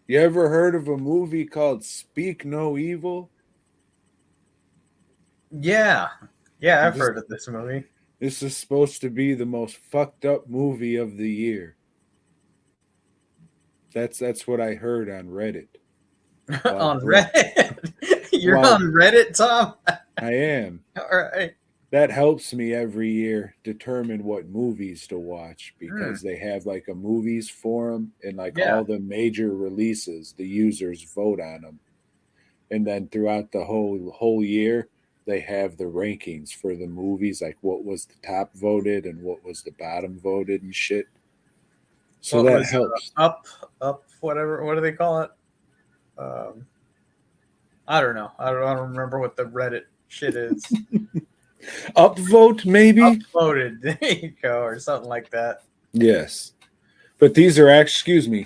You ever heard of a movie called Speak No Evil? Yeah, yeah, I've This heard of this movie. this is supposed to be the most fucked up movie of the year. That's what I heard on Reddit. Well, On Reddit. You're well, on Reddit, Tom? I am. All right. That helps me every year determine what movies to watch Hmm. because they have like a movies forum and like Yeah. all the major releases, the users vote on them. And then throughout the whole year, they have the rankings for the movies, like what was the top voted and what was the bottom voted and shit. So What that was helps. up, whatever? What do they call it? Um, I don't know. I don't remember what the Reddit shit is. Upvote, maybe? Uploaded. There you go, or something like that. Yes. But these are excuse me,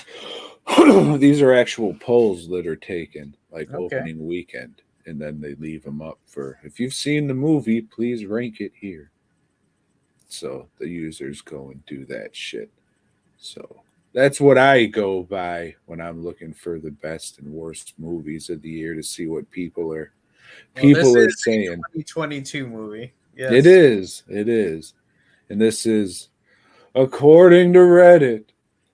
these are actual polls that are taken like Okay. opening weekend, and then they leave them up for if you've seen the movie, please rank it here. So the users go and do that shit. So that's what I go by when I'm looking for the best and worst movies of the year to see what Well, this people are is a saying. 2022 movie. It Yes. is, it is, and this is according to Reddit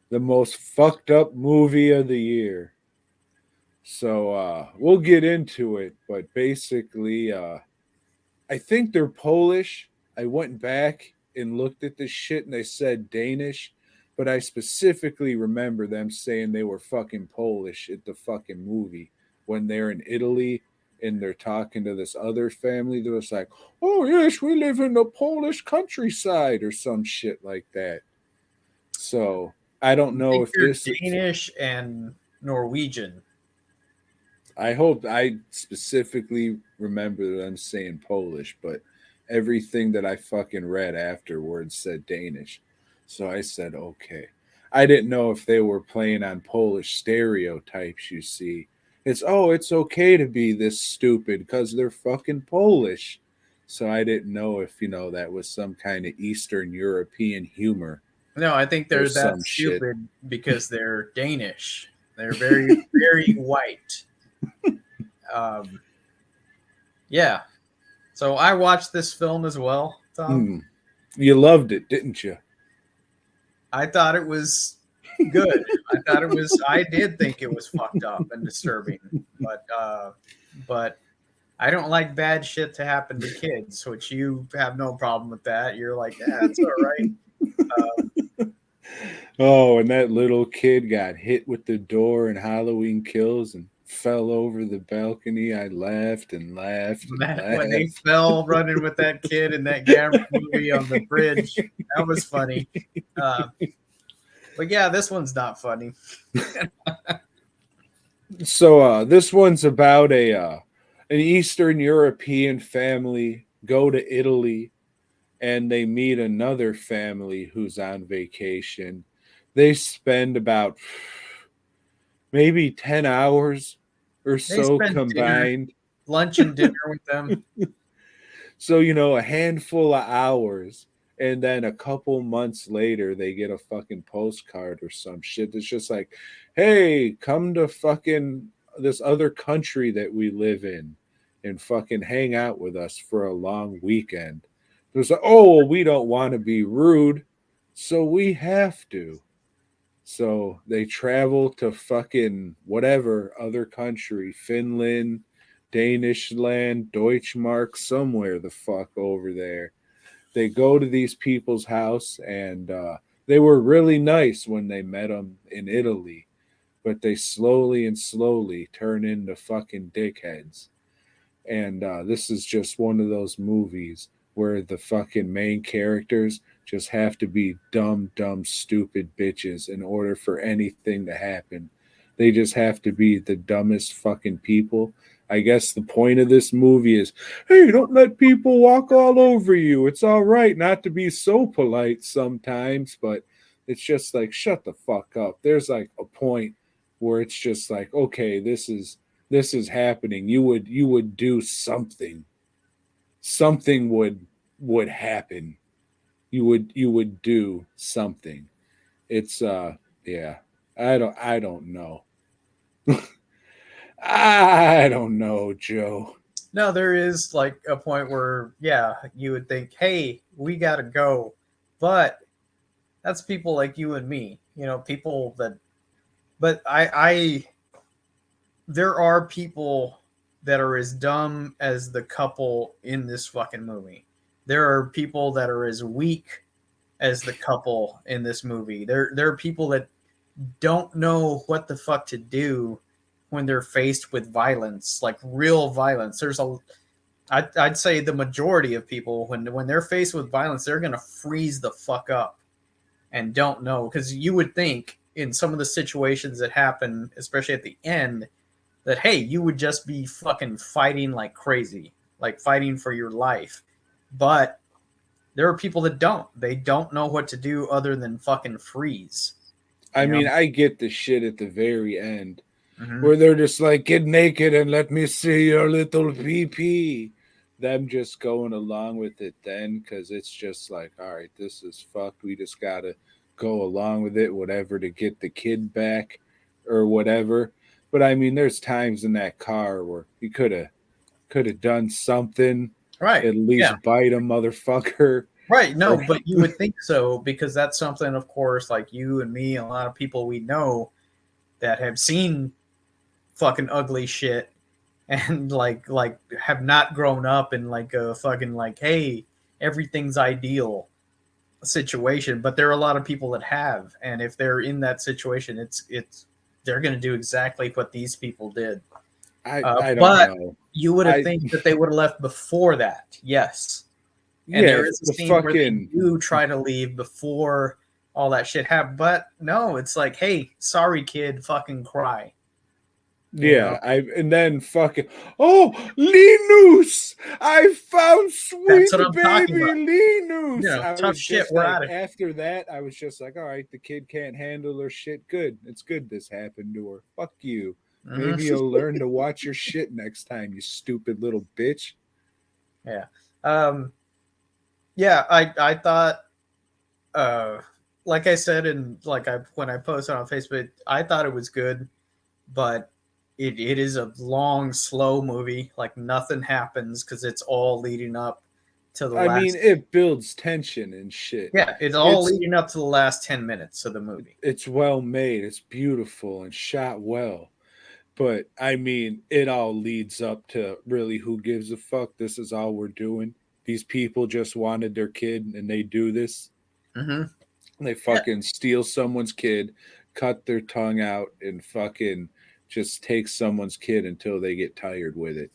the most fucked up movie of the year. So we'll get into it, but basically, I think they're Polish. I went back and looked at this shit and they said Danish, but I specifically remember them saying they were fucking Polish at the fucking movie when they're in Italy and they're talking to this other family that was like, oh, yes, we live in the Polish countryside or some shit like that. So I don't I know think if they're this is Danish and Norwegian. I hope I specifically remember them saying Polish, but everything that I fucking read afterwards said Danish. So I said, okay. I didn't know if they were playing on Polish stereotypes, you see. It's okay to be this stupid because they're fucking Polish. So I didn't know if, that was some kind of Eastern European humor No, I think or they're that some shit. stupid because they're Danish. They're very, very white. Um, yeah. So I watched this film as well, Tom. Mm. You loved it, didn't you? I thought it was good. I did think it was fucked up and disturbing, but but I don't like bad shit to happen to kids, which you have no problem with that. You're like, yeah, it's all right. Oh, and that little kid got hit with the door in Halloween Kills and fell over the balcony. I laughed and laughed and When they laughed. fell running with that kid in that Gamma movie on the bridge, that was funny. Uh, but yeah, this one's not funny. So this one's about a an Eastern European family go to Italy and they meet another family who's on vacation. They spend about maybe 10 hours or They so spend dinner, combined. lunch and dinner with them. So, a handful of hours, and then a couple months later, they get a fucking postcard or some shit that's just like, hey, come to fucking this other country that we live in and fucking hang out with us for a long weekend. There's like, oh, well, we don't want to be rude, so we have to. So they travel to fucking whatever other country, Finland, Danish land, Deutschmark, somewhere the fuck over there. They go to these people's house and they were really nice when they met them in Italy, but they slowly and slowly turn into fucking dickheads. And this is just one of those movies where the fucking main characters just have to be dumb, dumb, stupid bitches in order for anything to happen. They just have to be the dumbest fucking people. I guess the point of this movie is hey, don't let people walk all over you. It's all right not to be so polite sometimes, but it's just like, shut the fuck up. There's like a point where it's just like, okay, this is happening. You would do something. Something would happen. You would do something. It's yeah. I don't know. I don't know, Joe. No, there is like a point where, yeah, you would think, hey, we gotta go. But that's people like you and me, people that, but there are people that are as dumb as the couple in this fucking movie. There are people that are as weak as the couple in this movie. There are people that don't know what the fuck to do when they're faced with violence, like real violence. I'd say the majority of people when they're faced with violence, they're gonna freeze the fuck up and don't know, because you would think in some of the situations that happen, especially at the end, that hey, you would just be fucking fighting like crazy, like fighting for your life. But there are people that don't. They don't know what to do other than fucking freeze. I You know? mean, I get the shit at the very end Mm-hmm. where they're just like, get naked and let me see your little pee pee. Them just going along with it then because it's just like, all right, this is fucked. We just got to go along with it, whatever, to get the kid back or whatever. But I mean, there's times in that car where he could have done something, Right. at Yeah. least bite a motherfucker. Right. No, Or but you would think so, because that's something, of course, like you and me, and a lot of people we know that have seen fucking ugly shit and like have not grown up in like a fucking like, hey, everything's ideal situation. But there are a lot of people that have, and if they're in that situation, it's they're going to do exactly what these people did. I don't But know. you would have I think that they would have left before that, yes. And Yeah, there is a the scene where they fucking do try to leave before all that shit happened. But no, it's like, hey, sorry, kid, fucking cry. You know, yeah, I and then fucking oh Linus! I found that's sweet what I'm talking baby about. Linus. I Tough was shit. just We're like out of here. after that, I was just like, all right, the kid can't handle her shit. Good. It's good this happened to her. Fuck you. Maybe Mm-hmm. you'll learn to watch your shit next time, you stupid little bitch. Yeah. Um, yeah, I thought, uh, like I said, and like I when I posted on Facebook, I thought it was good, but it is a long, slow movie. Like nothing happens because it's all leading up to the I mean, last. it builds tension and shit. Yeah, it's all It's leading up to the last 10 minutes of the movie. it's well made. It's beautiful and shot well. But I mean, it all leads up to really who gives a fuck. This is all we're doing. These people just wanted their kid and they do this. Mm-hmm. They Yeah, fucking steal someone's kid, cut their tongue out, and fucking just take someone's kid until they get tired with it.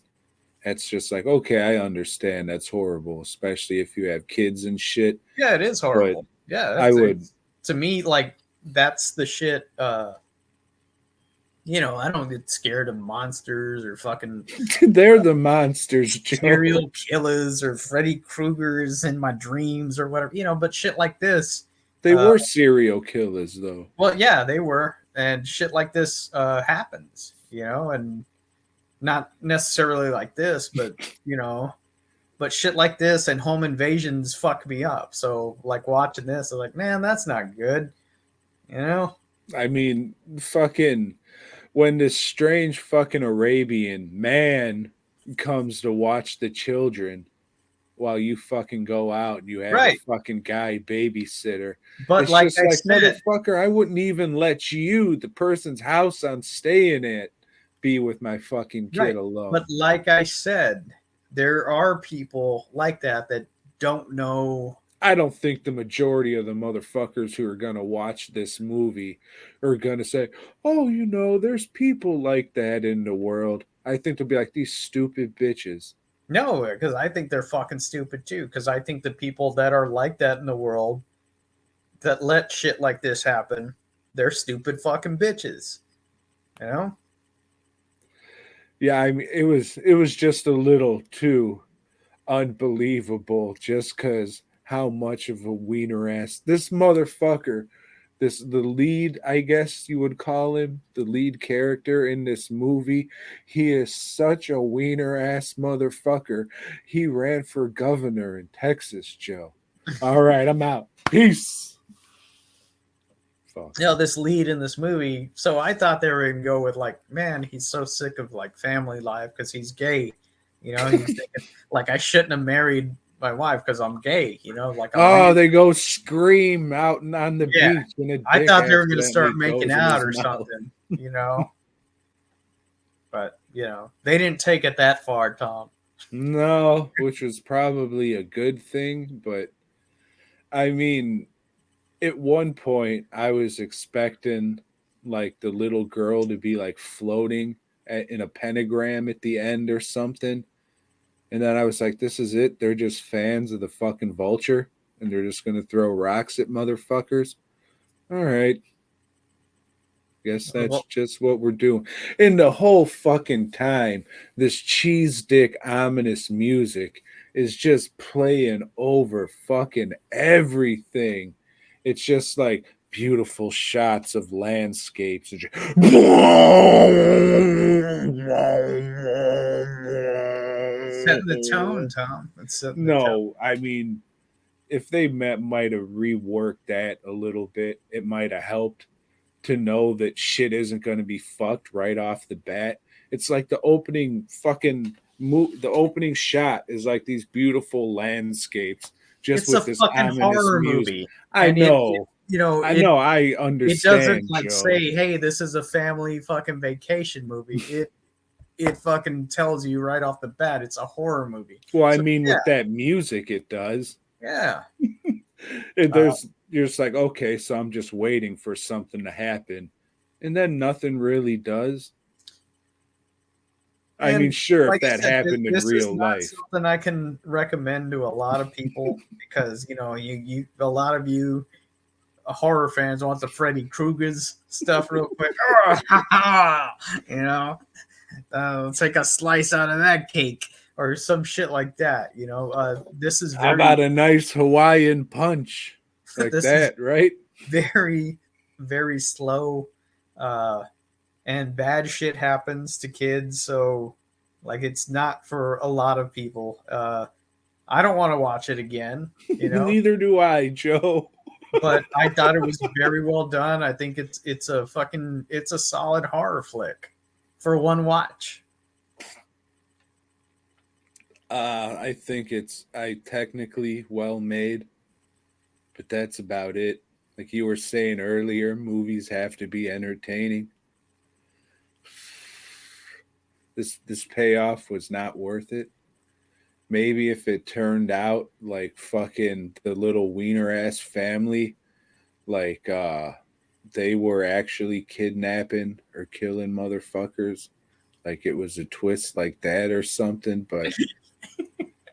That's just like, okay, I understand that's horrible, especially if you have kids and shit. yeah, it is But horrible. Yeah, I would, it's to me like that's the shit. I don't get scared of monsters or fucking they're the monsters, Joe. serial killers or Freddy Krueger's in my dreams or whatever. But shit like this. They Uh, were serial killers, though. well, yeah, they were, and shit like this happens. And not necessarily like this, but you know, but shit like this and home invasions fuck me up. So like watching this, I'm like, man, that's not good. You know? I mean, fucking when this strange fucking Arabian man comes to watch the children while you fucking go out and you have a Right. fucking guy babysitter. But It's like just I like, said, motherfucker, I wouldn't even let you, the person's house I'm staying at, be with my fucking kid right. But alone. like I said, there are people like that don't know. I don't think the majority of the motherfuckers who are going to watch this movie are going to say, oh, there's people like that in the world. I think they'll be like, these stupid bitches. No, because I think they're fucking stupid too. Because I think the people that are like that in the world that let shit like this happen, they're stupid fucking bitches. You know? Yeah, I mean, it was just a little too unbelievable just because how much of a wiener ass this motherfucker, the lead, I guess you would call him, the lead character in this movie. He is such a wiener ass motherfucker. He ran for governor in Texas, Joe. All right, I'm out. Peace. Fuck. this lead in this movie. So I thought they were gonna go with like, man, he's so sick of like family life because he's gay. He's thinking like I shouldn't have married my wife because I'm gay. Like I'm Oh, weird. they go scream out on the Yeah, beach and a I dick thought they were gonna accidentally start making goes in out his or mouth. something. But they didn't take it that far, Tom. No, which was probably a good thing, but I mean, at one point I was expecting like the little girl to be like floating in a pentagram at the end or something. And then I was like, this is it. They're just fans of the fucking vulture and they're just going to throw rocks at motherfuckers. All right. Guess that's Well, just what we're doing. And the whole fucking time, this cheese dick ominous music is just playing over fucking everything. It's just like beautiful shots of landscapes. setting the tone, Tom. It's setting the tone. No, I mean, if they might have reworked that a little bit, it might have helped to know that shit isn't going to be fucked right off the bat. It's like the opening the opening shot is like these beautiful landscapes just It's a with this fucking ominous horror music. movie, I and know. I it know. I it doesn't understand, like Joe. say, "Hey, this is a family fucking vacation movie." It fucking tells you right off the bat it's a horror movie. Well, I So mean, yeah, with that music, it does. yeah. And Uh, you're just like, okay, so I'm just waiting for something to happen, and then nothing really does. I mean, and sure, if like I that said, happened in this is real not life. something I can recommend to a lot of people because you a lot of you horror fans want the Freddy Krueger's stuff real quick. you know, take a slice out of that cake or some shit like that. This is How about very, a nice Hawaiian punch like this is that, right? very, very slow, uh, and bad shit happens to kids. So, like, it's not for a lot of people. I don't want to watch it again. Neither do I, Joe. But I thought it was very well done. I think it's a solid horror flick for one watch. I think it's I technically well made, but that's about it. Like you were saying earlier, movies have to be entertaining. This payoff was not worth it. Maybe if it turned out like fucking the little wiener ass family, like they were actually kidnapping or killing motherfuckers, like it was a twist like that or something, but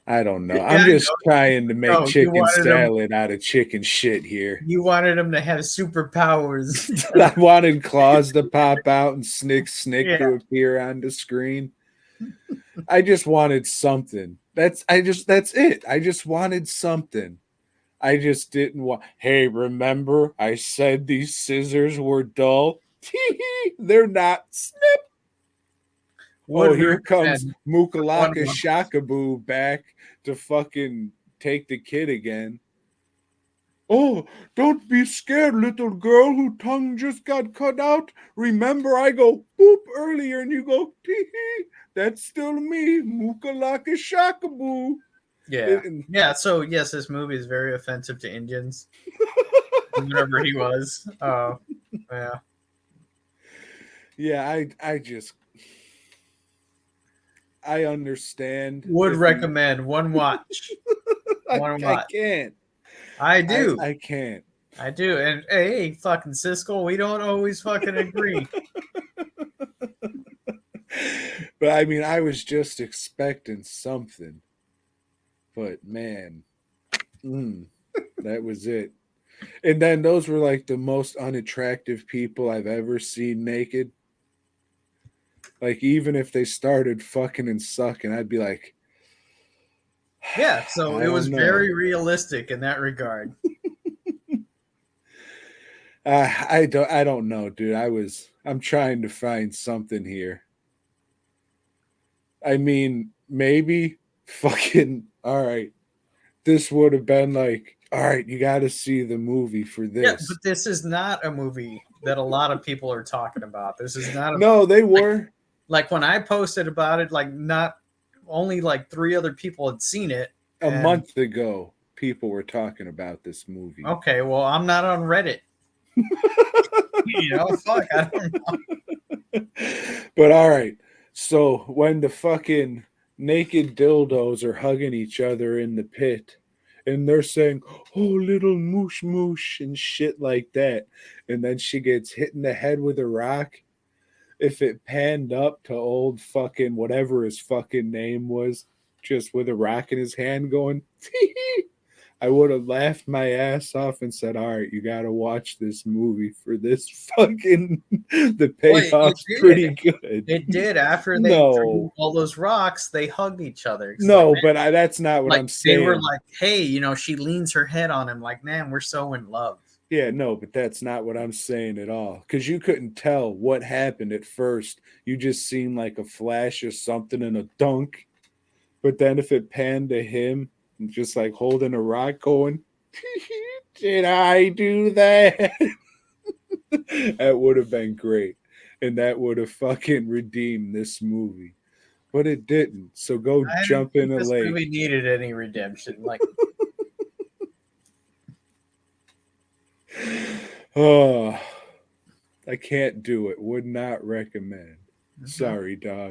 I don't know. Yeah, I'm just trying to make no, chicken salad out of chicken shit here. you wanted them to have superpowers. I wanted claws to pop out and Snick Yeah, to appear on the screen. I just wanted something. That's it. I just wanted something. I just didn't want. Hey, remember I said these scissors were dull? They're not. Oh, would here comes recommend one Mukalaka watch. Shakaboo back to fucking take the kid again. Oh, don't be scared, little girl whose tongue just got cut out. Remember, I go boop earlier and you go tee hee. That's still me, Mukalaka Shakaboo. Yeah, yeah. So yes, this movie is very offensive to Indians. Whatever he was. Yeah. Yeah, I just I understand Would if you recommend one watch. One I watch. can't. I do. I can't. I do. And hey, fucking Siskel, we don't always fucking agree. But I mean, I was just expecting something. But man, that was it. And then those were like the most unattractive people I've ever seen naked. Like even if they started fucking and sucking, I'd be like, Yeah, so I it was don't know. very realistic in that regard. I don't know, dude. I'm trying to find something here. I mean, maybe fucking all right. This would have been like All right, you got to see the movie for Yeah, this. but this is not a movie that a lot of people are talking about. This is not a No, they like were like when I posted about it, like not only like three other people had seen it, a and month ago. People were talking about this movie. okay, well I'm not on Reddit. Fuck, I don't know. But all right. So when the fucking naked dildos are hugging each other in the pit and they're saying, "Oh, little moosh moosh," and shit like that, and then she gets hit in the head with a rock, if it panned up to old fucking whatever his fucking name was, just with a rock in his hand going, I would have laughed my ass off and said, "All right, you got to watch this movie for this fucking." The Well, it payoff's did. pretty good. It did. After they threw No, all those rocks, they hugged each other. It's like, no, man, but that's not what like I'm they were saying. like, hey, she leans her head on him, like, man, we're so in love. Yeah, no, but that's not what I'm saying at all. Because you couldn't tell what happened at first. You just seen like a flash or something and a dunk. But then if it panned to him, just like holding a rock, going, "Did I do that?" That would have been great. And that would have fucking redeemed this movie. But it didn't. So go I didn't jump in think a this lake. movie needed any redemption. Like, Oh, I can't do it. Would not recommend. mhm. Sorry, dog.